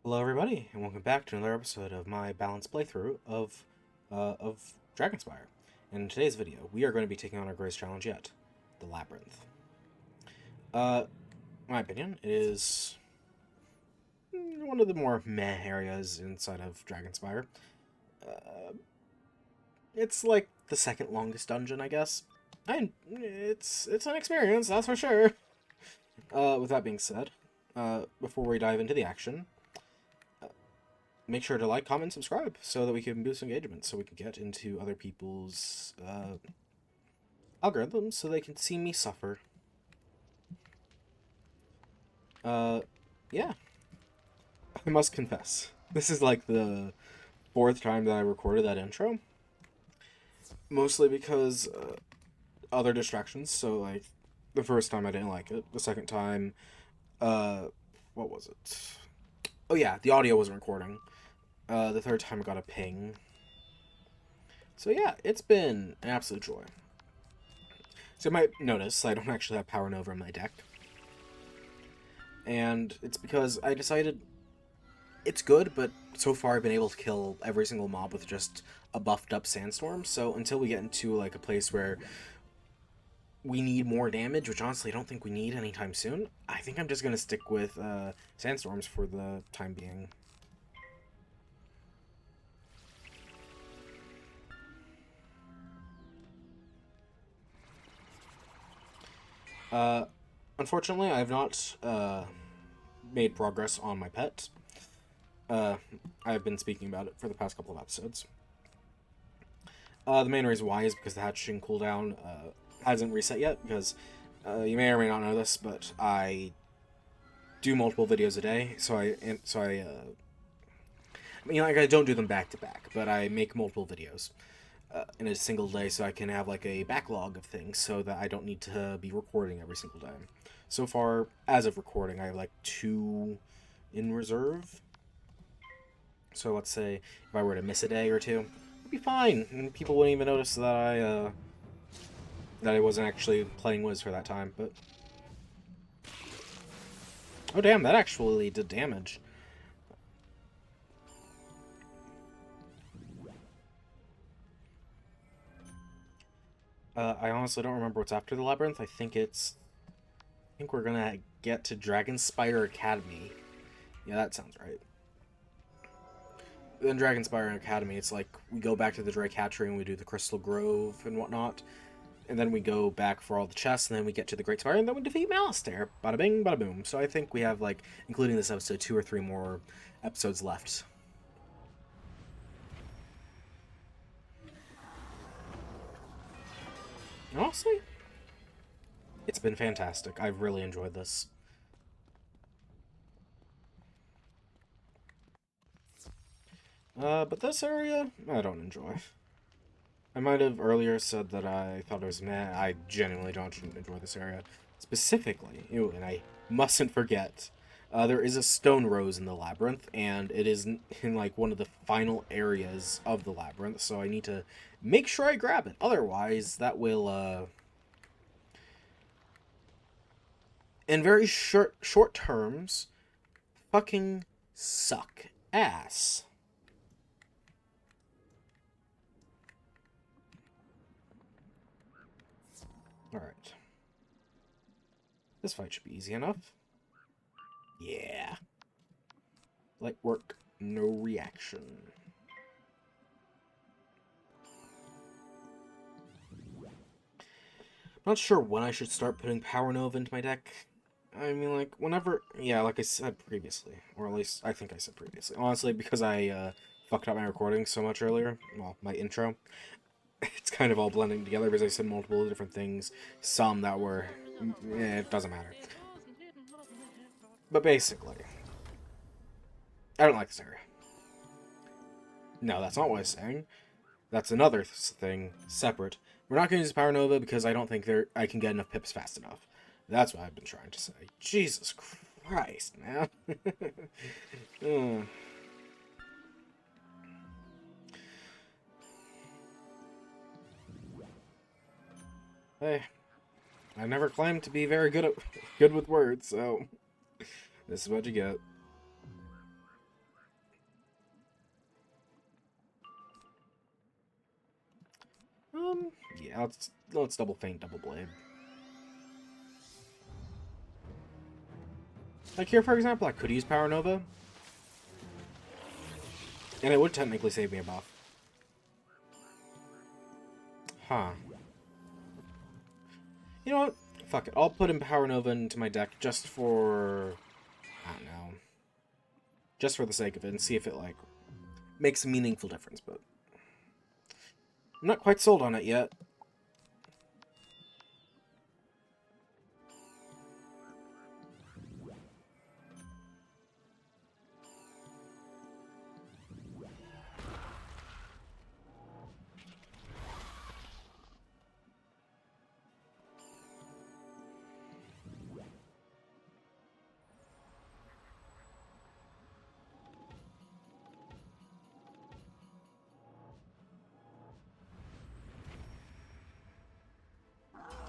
Hello, everybody, and welcome back to another episode of my balanced playthrough of Dragonspyre. And in today's video, we are going to be taking on our greatest challenge yet, the Labyrinth. In my opinion, it is one of the more meh areas inside of Dragonspyre. Uh, it's like the second longest dungeon, I guess. It's an experience, that's for sure. With that being said, before we dive into the action, make sure to like, comment, subscribe so that we can boost engagement, so we can get into other people's algorithms so they can see me suffer. Uh, yeah. I must confess, this is like the fourth time that I recorded that intro. Mostly because other distractions, so like the first time I didn't like it. The second time, uh, what was it? Oh yeah, the audio wasn't recording. The third time I got a ping. So yeah, it's been an absolute joy. So you might notice I don't actually have Power Nova in my deck. And it's because I decided it's good, but so far I've been able to kill every single mob with just a buffed up Sandstorm. So until we get into like a place where we need more damage, which honestly I don't think we need anytime soon, I think I'm just going to stick with Sandstorms for the time being. Uh, Unfortunately, I have not made progress on my pet. I've been speaking about it for the past couple of episodes. The main reason why is because the hatching cooldown hasn't reset yet, because you may or may not know this, but I do multiple videos a day, I mean, like, I don't do them back to back, but I make multiple videos in a single day, so I can have like a backlog of things, so that I don't need to be recording every single day. So far, as of recording, I have like 2 in reserve. So let's say if I were to miss a day or two, it'd be fine, and people wouldn't even notice that I wasn't actually playing Wiz for that time. But oh damn, that actually did damage. I honestly don't remember what's after the Labyrinth. I think we're gonna get to Dragonspyre Academy. Yeah, that sounds right. Then Dragonspyre Academy, it's like we go back to the Drake Hatchery and we do the Crystal Grove and whatnot. And then we go back for all the chests, and then we get to the Great Spire, and then we defeat Malistaire. Bada bing, bada boom. So I think we have, like, including this episode, 2 or 3 more episodes left. Honestly, it's been fantastic. I've really enjoyed this. But this area, I don't enjoy. I might have earlier said that I thought it was meh. I genuinely don't enjoy this area. Specifically, and I mustn't forget, there is a stone rose in the labyrinth, and it is in like one of the final areas of the labyrinth, so I need to make sure I grab it. Otherwise, that will, in very short terms, fucking suck ass. Alright. This fight should be easy enough. Yeah. Light work, no reaction. Not sure when I should start putting Power Nova into my deck. I mean, like, whenever... Yeah, like I said previously. Or at least, I think I said previously. Honestly, because I fucked up my recording so much earlier. Well, my intro. It's kind of all blending together because I said multiple different things. Some that were... it doesn't matter. But basically, I don't like this area. No, that's not what I was saying. That's another thing, separate. We're not going to use Power Nova because I don't think I can get enough pips fast enough. That's what I've been trying to say. Jesus Christ, man. Hey, I never claimed to be very good with words, so this is what you get. Yeah, let's double feint, double blade. Like here, for example, I could use Power Nova, and it would technically save me a buff. Huh. You know what? Fuck it. I'll put in Power Nova into my deck just for... I don't know. Just for the sake of it, and see if it, like, makes a meaningful difference, but... I'm not quite sold on it yet.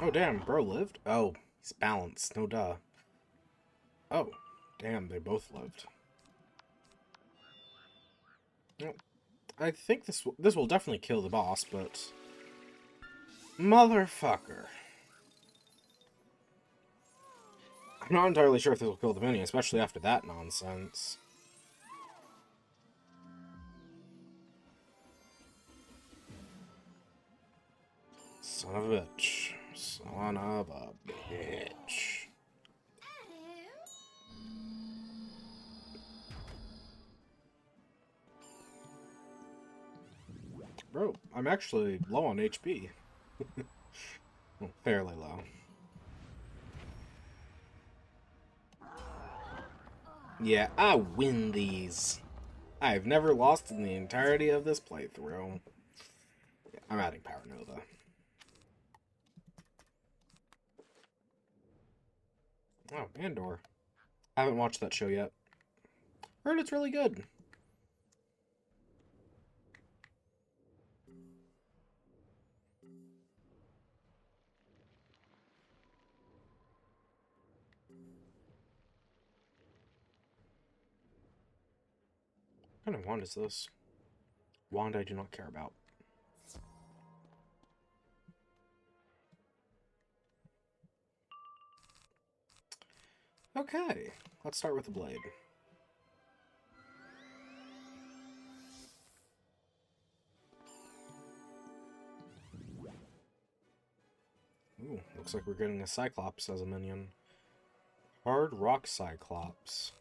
Oh, damn, bro lived? Oh, he's balanced, no duh. Oh, damn, they both lived. Well, I think this will definitely kill the boss, but... Motherfucker. I'm not entirely sure if this will kill the minion, especially after that nonsense. Son of a bitch. Son of a bitch. Bro, I'm actually low on HP. Well, fairly low. Yeah, I win these. I've never lost in the entirety of this playthrough. Yeah, I'm adding Power Nova. Oh, Andor. I haven't watched that show yet. Heard it's really good. What kind of wand is this? Wand I do not care about. Okay, let's start with the blade. Ooh, looks like we're getting a Cyclops as a minion. Hard Rock Cyclops.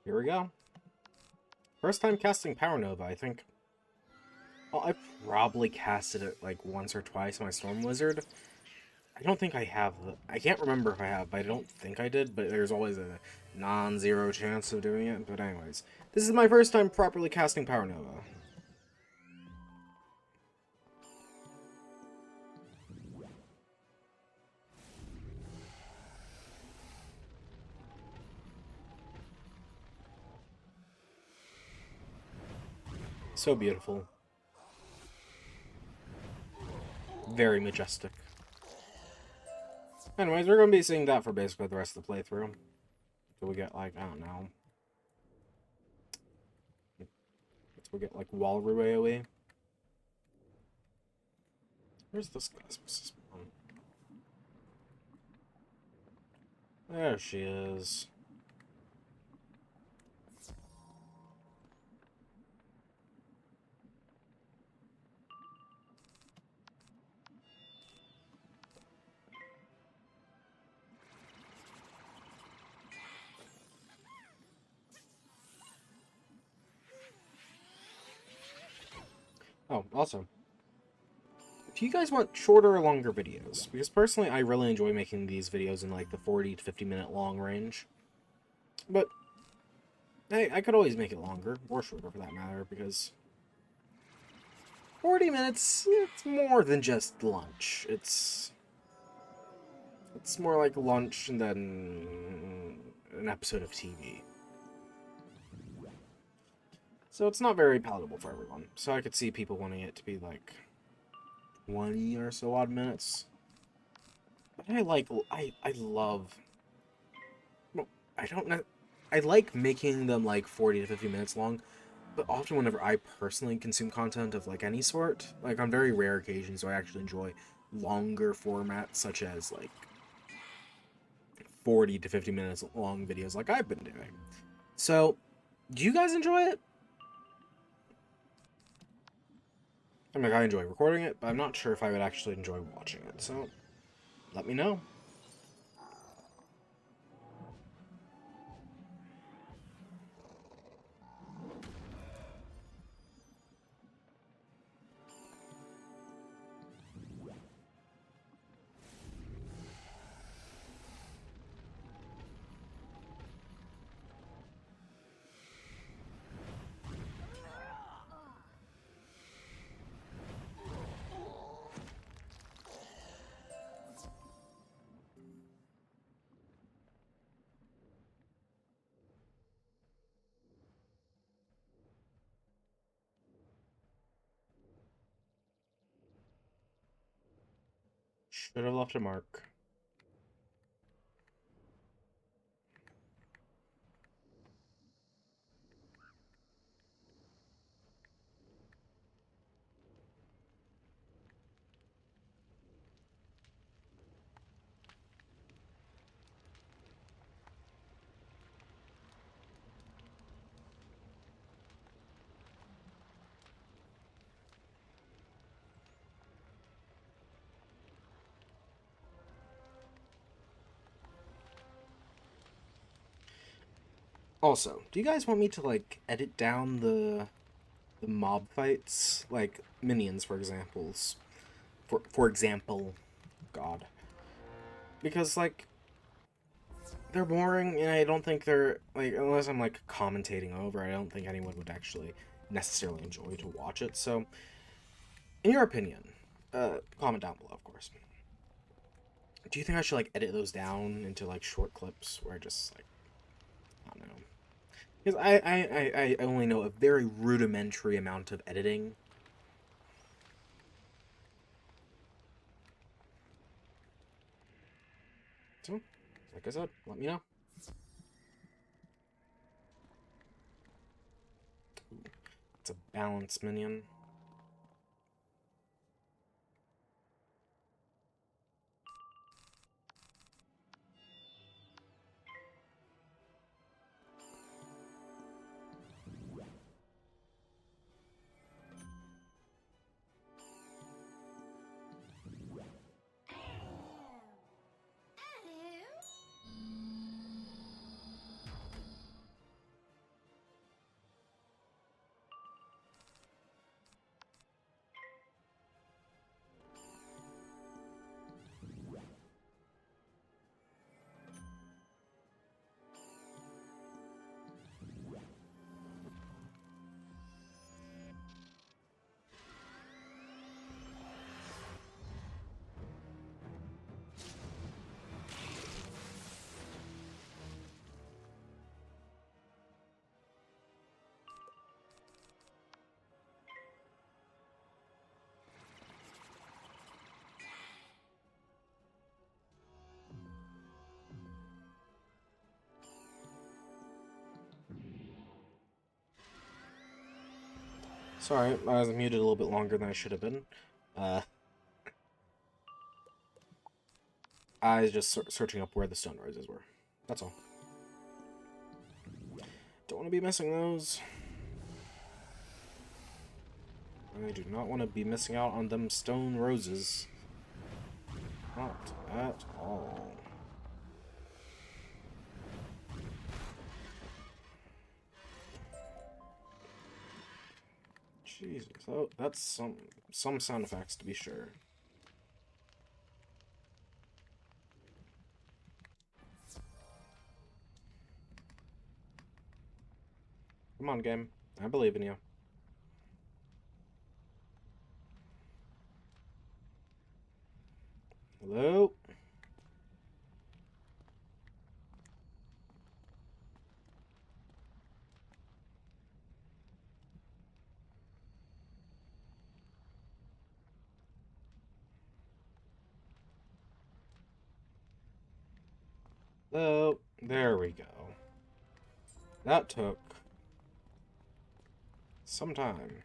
Here we go. First time casting Power Nova, I think. Well, I probably casted it like once or twice in my Storm Wizard. I don't think I have. I can't remember if I have, but I don't think I did. But there's always a non-zero chance of doing it. But anyways, this is my first time properly casting Power Nova. So beautiful. Very majestic. Anyways, we're going to be seeing that for basically the rest of the playthrough. So we get, like, I don't know. So we get, like, Walrus AoE. Where's this guy supposed to spawn? There she is. Oh, also, do you guys want shorter or longer videos? Because personally, I really enjoy making these videos in like the 40 to 50 minute long range. But hey, I could always make it longer, or shorter for that matter, because 40 minutes, it's more than just lunch. It's more like lunch and then an episode of TV. So it's not very palatable for everyone. So I could see people wanting it to be like 20 or so odd minutes. But I love, well, I don't know, I like making them like 40 to 50 minutes long, but often whenever I personally consume content of like any sort, like on very rare occasions, do I actually enjoy longer formats such as like 40 to 50 minutes long videos like I've been doing. So, do you guys enjoy it? I'm like, I enjoy recording it, but I'm not sure if I would actually enjoy watching it, so let me know. Should have left a mark. Also, do you guys want me to like edit down the mob fights, like minions, for examples? For example, God, because like they're boring, and I don't think they're like, unless I'm like commentating over, I don't think anyone would actually necessarily enjoy to watch it. So, in your opinion, comment down below, of course. Do you think I should like edit those down into like short clips where I just like, I don't know, because I only know a very rudimentary amount of editing. So, like I said, let me know. It's a balance minion. Sorry, I was muted a little bit longer than I should have been. Uh, I was just searching up where the stone roses were. That's all. Don't want to be missing those. I do not want to be missing out on them stone roses. Not at all. Jesus, oh, that's some sound effects to be sure. Come on, game. I believe in you. Hello? Hello? There we go. That took some time.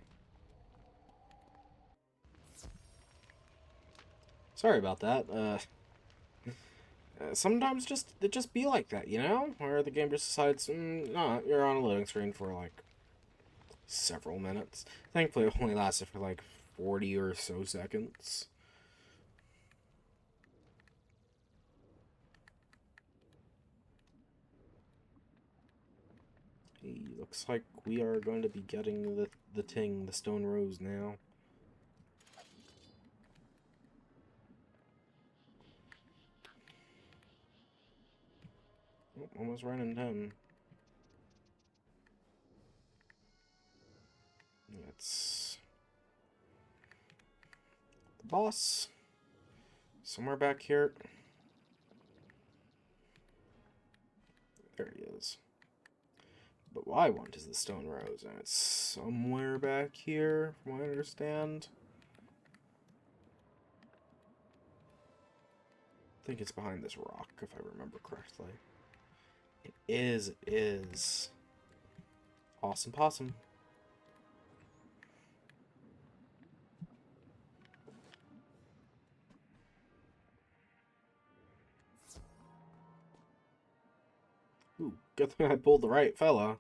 Sorry about that. Sometimes it just be like that, you know? Where the game just decides, nah, you're on a loading screen for like several minutes. Thankfully, it only lasted for like 40 or so seconds. Hey, looks like we are going to be getting the stone rose now. Oh, almost ran into him. It's the boss. Somewhere back here. There he is. But what I want is the stone rose, and it's somewhere back here, from what I understand. I think it's behind this rock, if I remember correctly. It is, it is. Awesome possum. Ooh, good thing I pulled the right fella.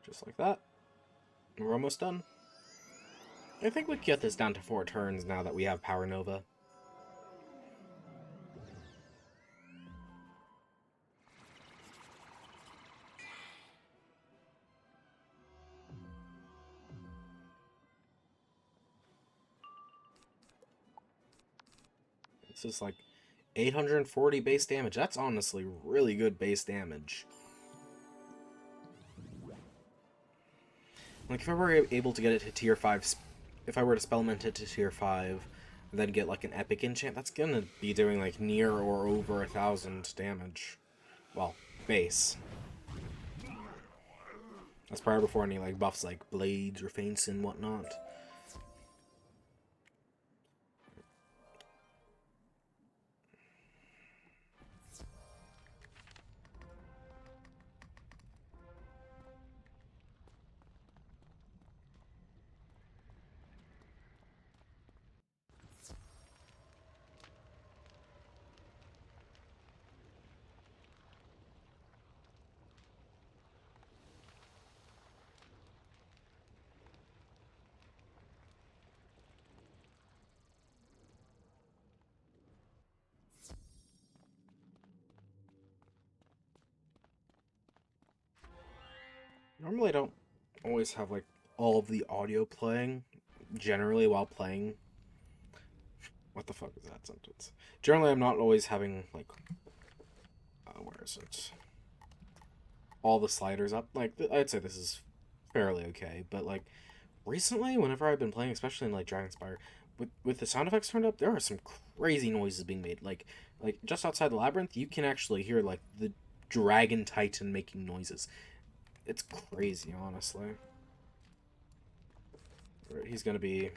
Just like that. We're almost done. I think we can get this down to 4 turns now that we have Power Nova. This is like 840 base damage. That's honestly really good base damage. Like, if I were able to get it to tier 5, if I were to spellmint it to tier 5, and then get, like, an epic enchant, that's gonna be doing, like, near or over 1,000 damage. Well, base. That's prior before any, like, buffs like blades or feints and whatnot. Normally I don't always have, like, all of the audio playing, generally, while playing. What the fuck is that sentence? Generally, I'm not always having, like, where is it? All the sliders up. Like, I'd say this is fairly okay, but, like, recently, whenever I've been playing, especially in, like, Dragonspyre, with the sound effects turned up, there are some crazy noises being made. Like just outside the Labyrinth, you can actually hear, like, the Dragon Titan making noises. It's crazy, honestly. He's gonna be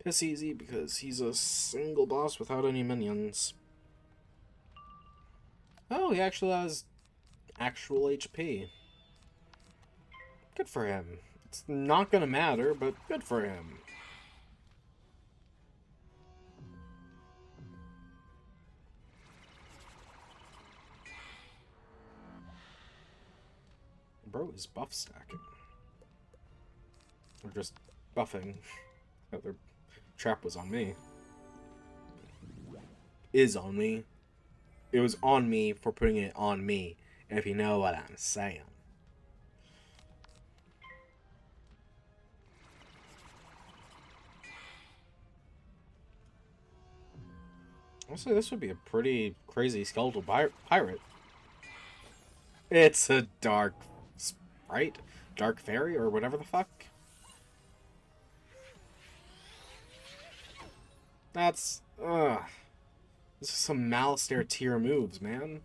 piss easy because he's a single boss without any minions. Oh, he actually has actual HP. Good for him. It's not gonna matter, but good for him. Bro is buff stacking. Or just buffing. The other trap was on me. Is on me. It was on me for putting it on me, if you know what I'm saying. Honestly, this would be a pretty crazy skeletal pirate. It's a dark sprite? Dark fairy, or whatever the fuck? That's, this is some Malastare tier moves, man.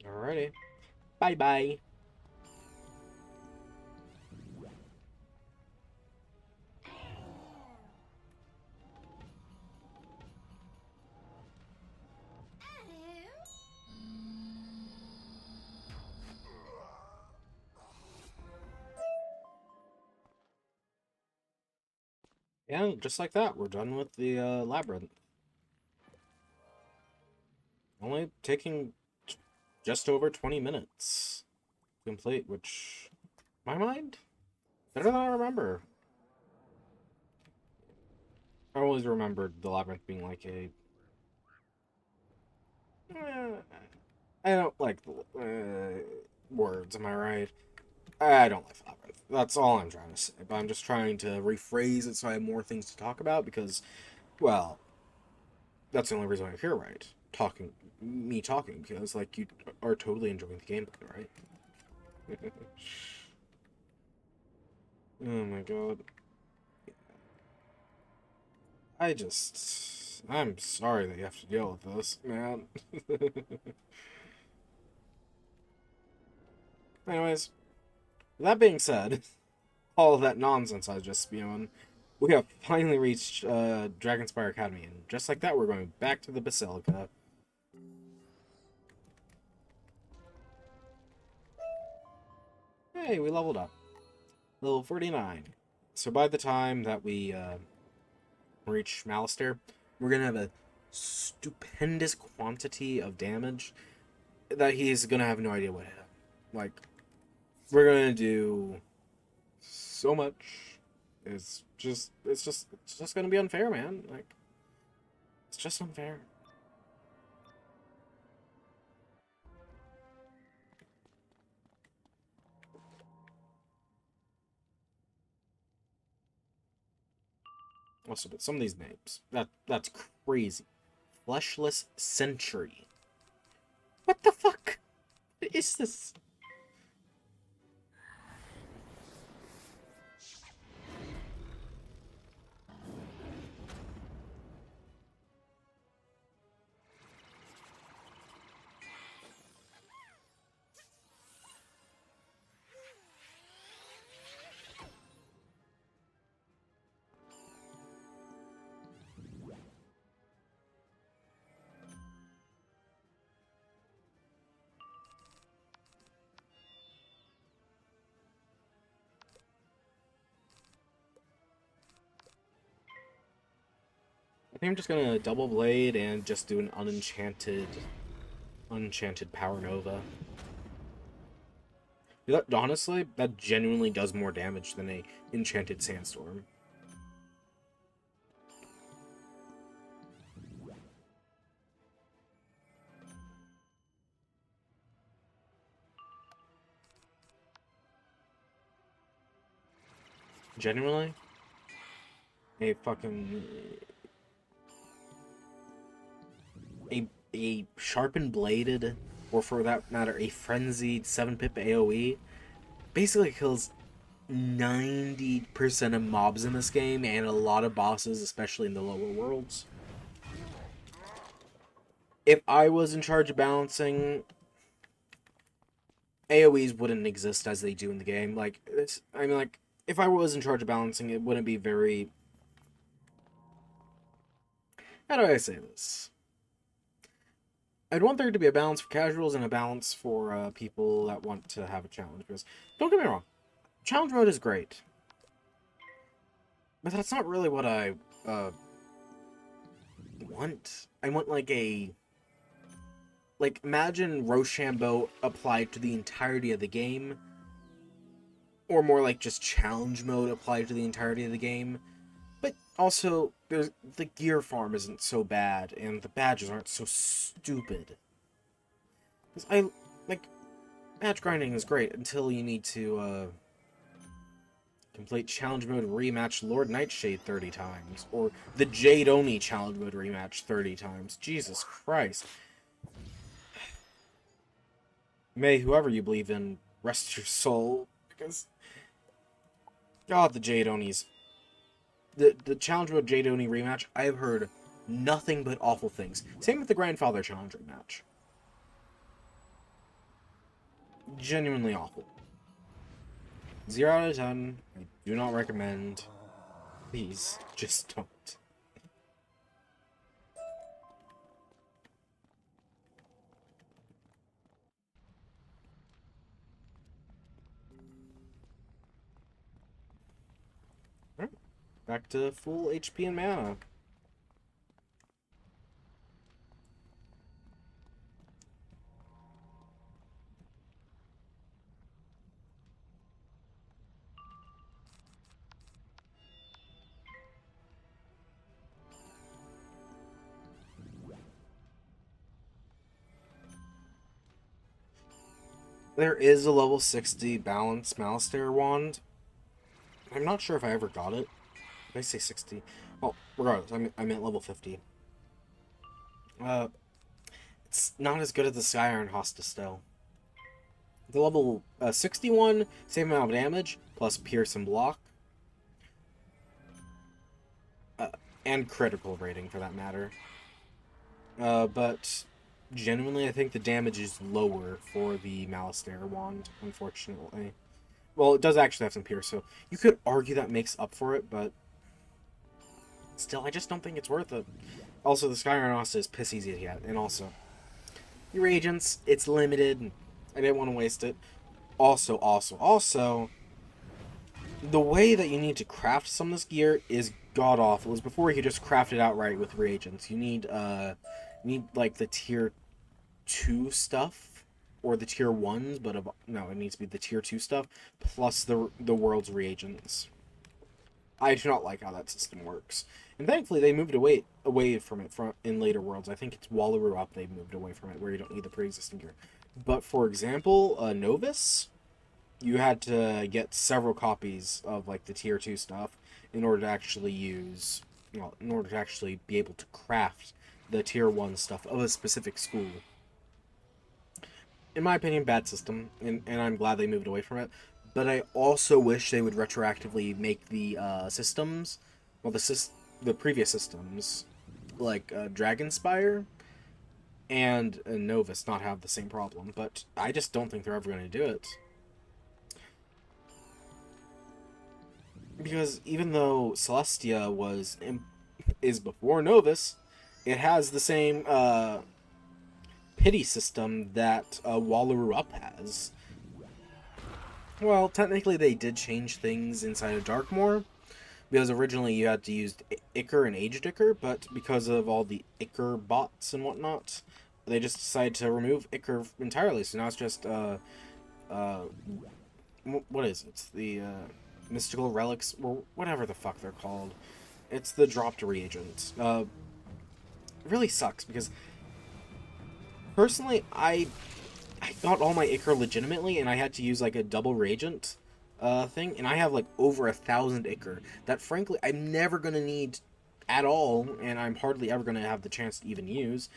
Alrighty. Bye-bye. And just like that, we're done with the Labyrinth. Only taking just over 20 minutes to complete, which, my mind, better than I remember. I always remembered the Labyrinth being like a... I don't like words, am I right? I don't like Labyrinth. That's all I'm trying to say. But I'm just trying to rephrase it so I have more things to talk about because, well, that's the only reason I'm here, right? Me talking, because, like, you are totally enjoying the gameplay, right? Oh my god. I'm sorry that you have to deal with this, man. Anyways, that being said, all of that nonsense I was just spewing, we have finally reached Dragonspyre Academy, and just like that, we're going back to the Basilica. Hey, we leveled up. Level 49. So by the time that we reach Malastare, we're going to have a stupendous quantity of damage that he's going to have no idea what hit him. Like, we're going to do so much. It's just going to be unfair, man. Like, it's just unfair. Also, but some of these names, that's crazy. Fleshless Sentry. What the fuck? What is this? I think I'm just gonna double blade and just do an unenchanted power nova. That, honestly, that genuinely does more damage than a enchanted sandstorm. Genuinely, a fucking a sharpened bladed, or for that matter, a frenzied 7-pip AoE basically kills 90% of mobs in this game and a lot of bosses, especially in the lower worlds. If I was in charge of balancing, AoEs wouldn't exist as they do in the game. Like, if I was in charge of balancing, it wouldn't be very... How do I say this? I'd want there to be a balance for casuals and a balance for people that want to have a challenge. Because, don't get me wrong, challenge mode is great. But that's not really what I want. I want, like, a... Like, imagine Rochambeau applied to the entirety of the game. Or more like just challenge mode applied to the entirety of the game. But also, the gear farm isn't so bad, and the badges aren't so stupid. Because badge grinding is great until you need to, complete challenge mode rematch Lord Nightshade 30 times. Or the Jade Oni challenge mode rematch 30 times. Jesus Christ. May whoever you believe in rest your soul, because God, the Jade Onis. The challenge mode Jade Oni rematch, I have heard nothing but awful things. Same with the Grandfather challenge rematch. Genuinely awful. 0 out of 10. I do not recommend. Please, just don't. Alright, back to full HP and mana. There is a level 60 balance Malastare wand. I'm not sure if I ever got it. Did I say 60? Well, regardless, I meant level 50. It's not as good as the Sky Iron Hosta still. The level 61, same amount of damage, plus Pierce and Block. And critical rating, for that matter. But genuinely, I think the damage is lower for the Malastare wand, unfortunately. Well, it does actually have some Pierce, so you could argue that makes up for it, but still, I just don't think it's worth it. Also, the Sky Iron Hosta is piss easy to get, and also, your reagents, it's limited. I didn't want to waste it. Also, the way that you need to craft some of this gear is god-awful. Is before you could just craft it outright with reagents. You need like the tier 2 stuff, or the tier 1s, but no, it needs to be the tier 2 stuff, plus the world's reagents. I do not like how that system works. And thankfully, they moved away from it in later worlds. I think it's Wallaroo Up they moved away from it, where you don't need the pre-existing gear. But, for example, Novus, you had to get several copies of, like, the tier 2 stuff in order to actually in order to actually be able to craft the tier 1 stuff of a specific school. In my opinion, bad system, and I'm glad they moved away from it. But I also wish they would retroactively make the systems, well, the previous systems, like Dragonspyre and Novus, not have the same problem. But I just don't think they're ever going to do it. Because even though Celestia is before Novus, it has the same pity system that Wallaroo Up has. Well, technically they did change things inside of Darkmoor, because originally you had to use Ichor and Aged Ichor, but because of all the Ichor bots and whatnot, they just decided to remove Ichor entirely. So now it's just what is it? It's the mystical relics, or whatever the fuck they're called. It's the dropped reagent. It really sucks because personally I got all my Ichor legitimately, and I had to use like a double reagent thing, and I have like over 1,000 Ichor that frankly I'm never gonna need at all, and I'm hardly ever gonna have the chance to even use.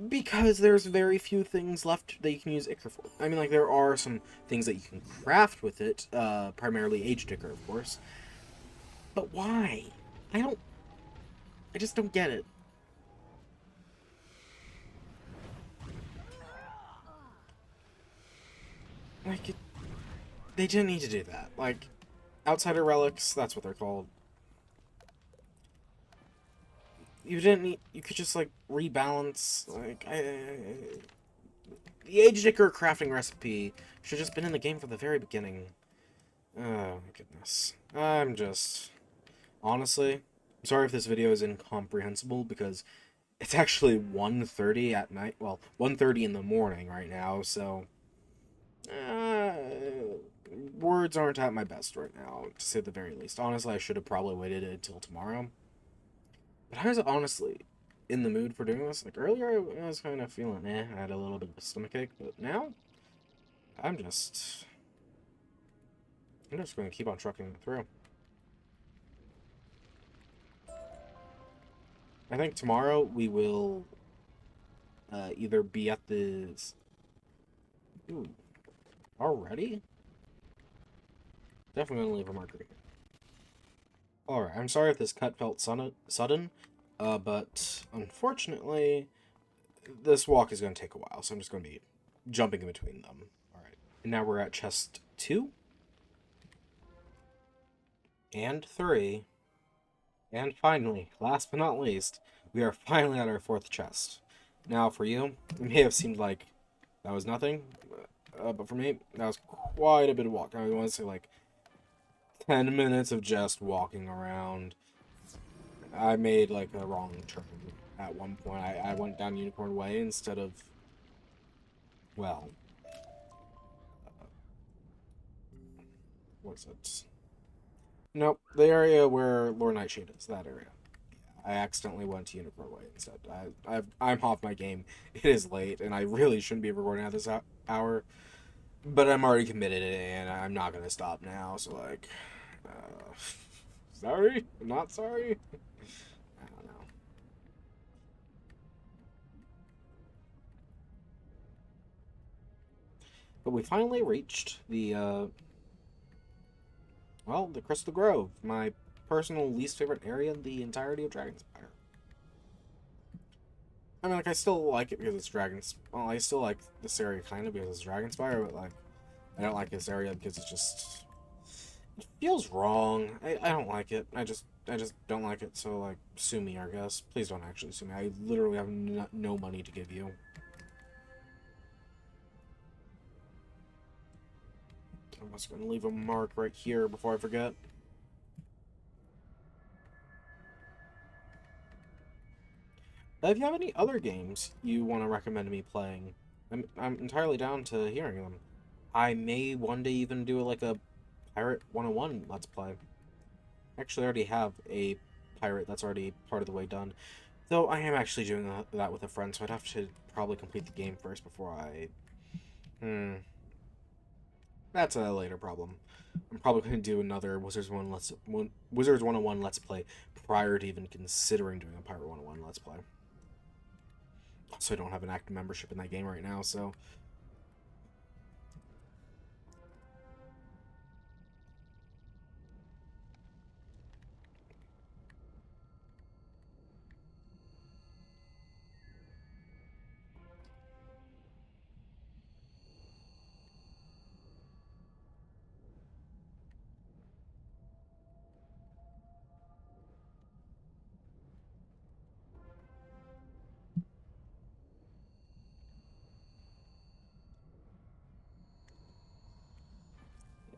Because there's very few things left that you can use ichor for. I mean, like, there are some things that you can craft with it, primarily aged ichor, of course. But why? I don't... I just don't get it. Like, they didn't need to do that. Like, Outsider Relics, that's what they're called. You didn't need... You could just, like, rebalance. Like, the aged ichor crafting recipe should have just been in the game from the very beginning. Oh, my goodness. I'm just... Honestly, I'm sorry if this video is incomprehensible, because it's actually 1:30 at night. Well, 1:30 in the morning right now, so... Uh, words aren't at my best right now, to say the very least. Honestly, I should have probably waited until tomorrow. But I was honestly in the mood for doing this. Like, earlier, I was kind of feeling, I had a little bit of a stomachache, but now, I'm just... I'm just going to keep on trucking it through. I think tomorrow we will either be at this... Ooh, already? Definitely gonna leave a marker here. Alright, I'm sorry if this cut felt sudden, but unfortunately, this walk is going to take a while, so I'm just going to be jumping in between them. Alright, and now we're at chest 2, and 3, and finally, last but not least, we are finally at our 4th chest. Now, for you, it may have seemed like that was nothing, but for me, that was quite a bit of walk. I want to say, like, 10 minutes of just walking around. I made, like, a wrong turn at one point. I went down Unicorn Way instead of, well, what is it? Nope, the area where Lord Nightshade is, that area. I accidentally went to Unicorn Way instead. I'm off my game. It is late, and I really shouldn't be recording at this hour, but I'm already committed, and I'm not going to stop now, so, like, sorry? Not sorry? I don't know. But we finally reached the, well, the Crystal Grove, my personal least favorite area in the entirety of Dragonspyre. I mean, like, I still like it because it's Well, I still like this area kind of because it's Dragonspyre, but, like, I don't like this area because it's just... It feels wrong. I don't like it. I just don't like it, so, like, sue me, I guess. Please don't actually sue me. I literally have no money to give you. I'm just gonna leave a mark right here before I forget. If you have any other games you want to recommend me playing, I'm entirely down to hearing them. I may one day even do like a Pirate 101 Let's Play. I actually already have a pirate that's already part of the way done. Though I am actually doing that with a friend, so I'd have to probably complete the game first before I... That's a later problem. I'm probably going to do another Wizards 101 Let's Play prior to even considering doing a Pirate 101 Let's Play. Also, I don't have an active membership in that game right now, so...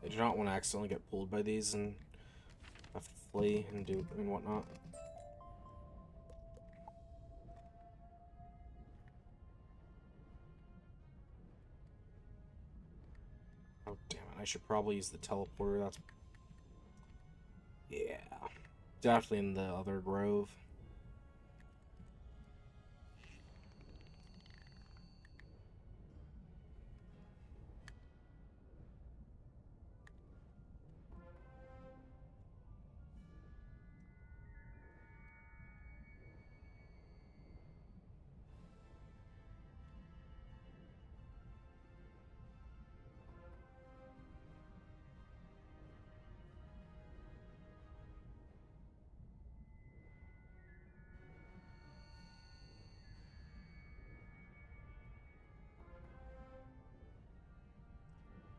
I do not want to accidentally get pulled by these and have to flee and do and whatnot. Oh, damn it. I should probably use the teleporter. That's... Yeah. Definitely in the other grove.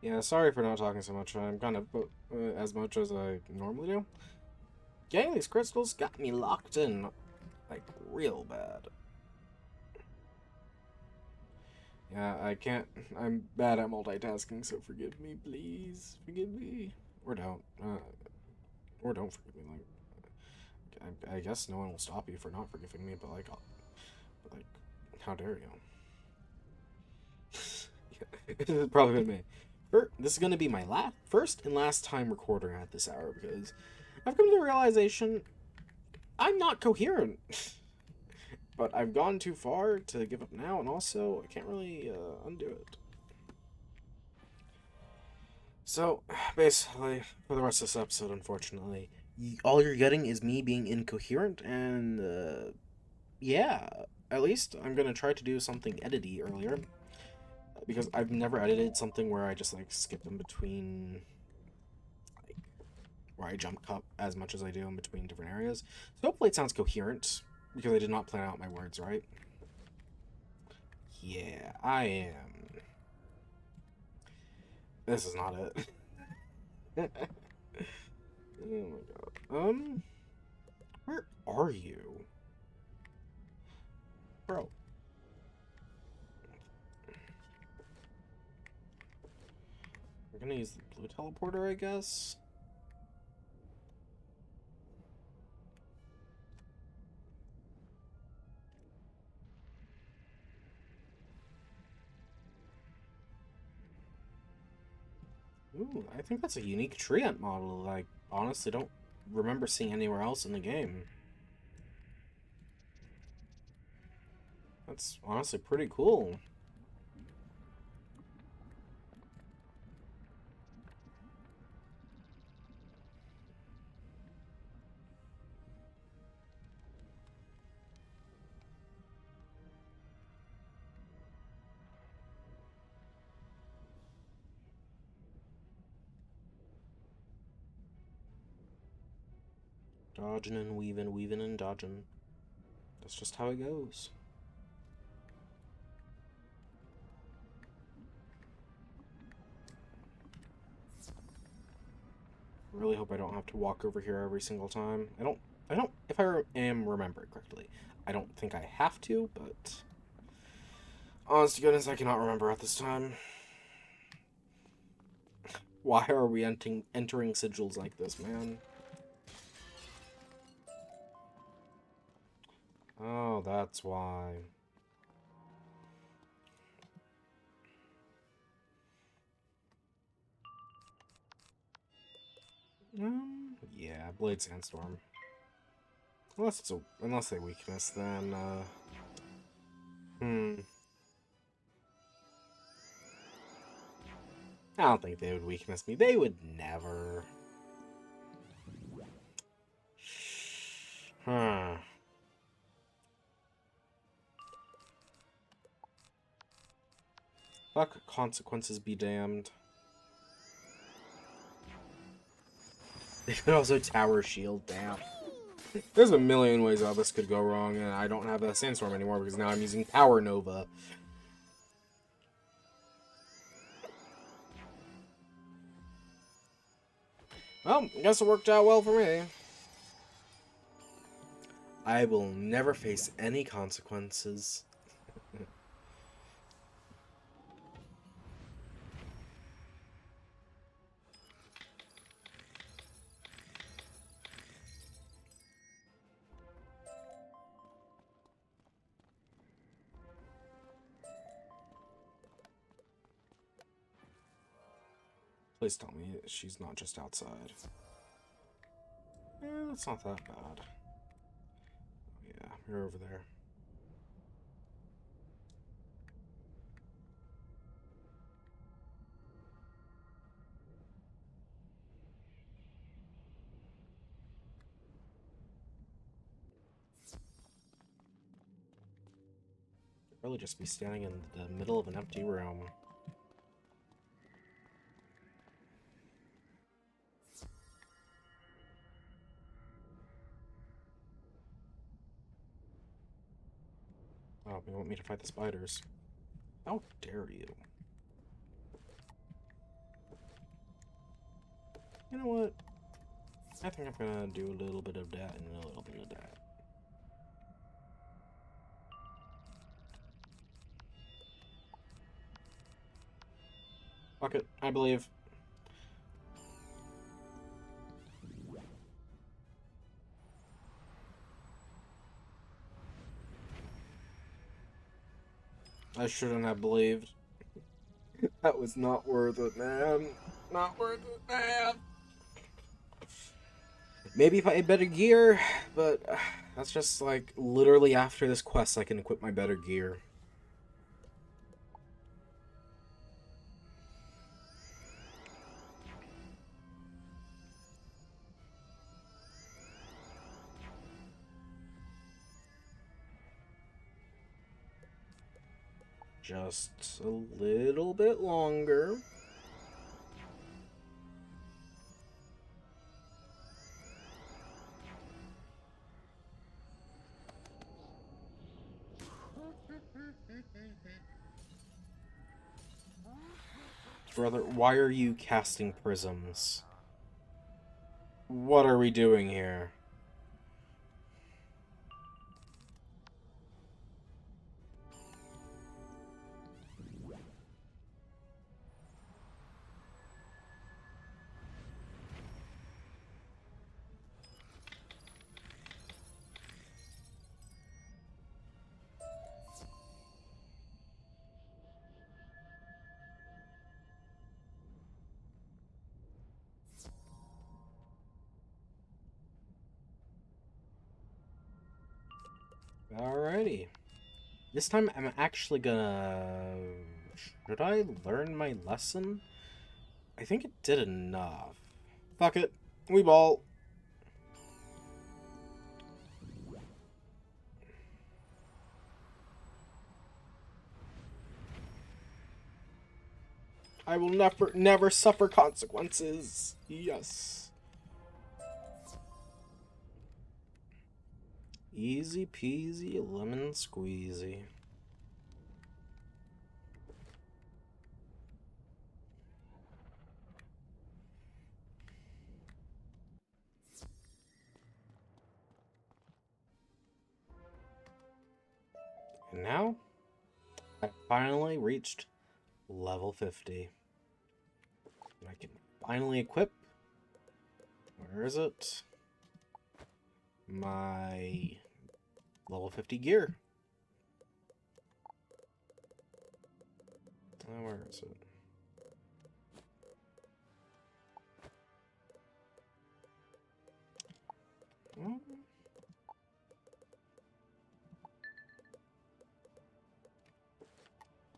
Yeah, sorry for not talking so much. I'm kind of as much as I normally do. Getting these crystals got me locked in, like, real bad. Yeah, I can't. I'm bad at multitasking, so forgive me, please. Forgive me. Or don't. Or don't forgive me. Like, I guess no one will stop you for not forgiving me, but like, how dare you? This has probably been me. This is gonna be my first and last time recording at this hour because I've come to the realization I'm not coherent. But I've gone too far to give up now, and also I can't really undo it. So, basically, for the rest of this episode, unfortunately, all you're getting is me being incoherent, and yeah, at least I'm gonna try to do something edity earlier, because I've never edited something where I just like skip in between, like, where I jump cut as much as I do in between different areas. So hopefully it sounds coherent, because I did not plan out my words right. Yeah, I am. This is not it. Oh my god. Where are you? Bro. We're gonna use the blue teleporter, I guess. Ooh, I think that's a unique treant model that I honestly don't remember seeing anywhere else in the game. That's honestly pretty cool. Dodging and weaving, weaving and dodging. That's just how it goes. Really hope I don't have to walk over here every single time. If I am remembering correctly, I don't think I have to, but honest to goodness, I cannot remember at this time. Why are we entering sigils like this, man? Oh, that's why. Yeah, Blade Sandstorm. Unless they weakness, then I don't think they would weakness me. They would never. Huh. Fuck, consequences be damned. They could also tower shield, damn. There's a million ways how this could go wrong, and I don't have a sandstorm anymore because now I'm using Power Nova. Well, I guess it worked out well for me. I will never face any consequences. Please tell me she's not just outside. That's not that bad. Yeah, you're over there. Really just be standing in the middle of an empty room. Oh, you want me to fight the spiders? How dare you? You know what? I think I'm gonna do a little bit of that and a little bit of that. Fuck it, I believe. I shouldn't have believed. That was not worth it, man. Not worth it, man. Maybe if I had better gear, but that's just like literally after this quest I can equip my better gear. Just a little bit longer. Brother, why are you casting prisms? What are we doing here? Alrighty. This time I'm actually gonna... Should I learn my lesson? I think it did enough. Fuck it. We ball. I will never suffer consequences. Yes. Easy peasy lemon squeezy. And now, I finally reached level 50. I can finally equip. Where is it? My level 50 gear. Where is it? Well,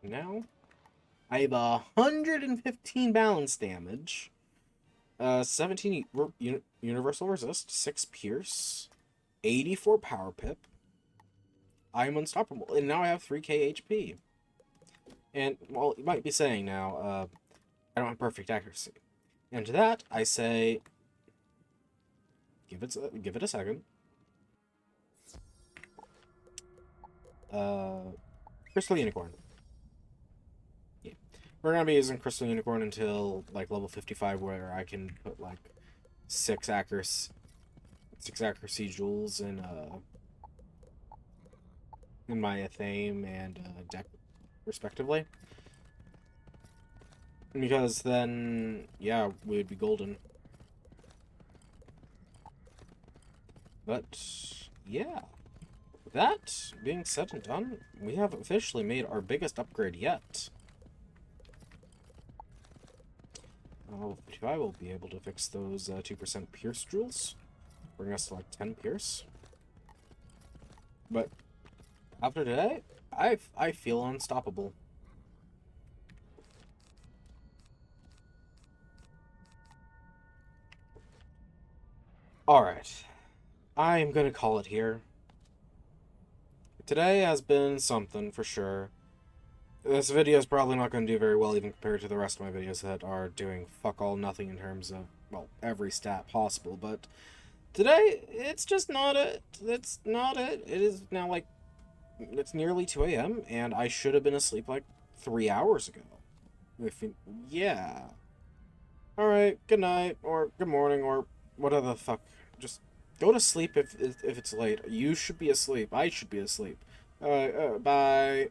now I have 115 balance damage, 17 universal resist, 6 pierce, 84 power pip. I'm unstoppable, and now I have 3k HP. And, well, you might be saying now, I don't have perfect accuracy. And to that, I say, give it a second. Crystal Unicorn. Yeah. We're gonna be using Crystal Unicorn until, like, level 55, where I can put, like, 6 accuracy jewels in my Athame and deck, respectively. Because then, yeah, we'd be golden. But, yeah. That being said and done, we have officially made our biggest upgrade yet. Level 55 will be able to fix those 2% pierce jewels. Bring us to like 10 pierce. But after today, I feel unstoppable. Alright. I'm gonna call it here. Today has been something for sure. This video is probably not going to do very well even compared to the rest of my videos that are doing fuck all nothing in terms of, well, every stat possible, but today, it's just not it. It's not it. It is now like, it's nearly 2 a.m., and I should have been asleep like 3 hours ago. Yeah. Alright, good night, or good morning, or whatever the fuck. Just go to sleep if it's late. You should be asleep. I should be asleep. Alright, bye.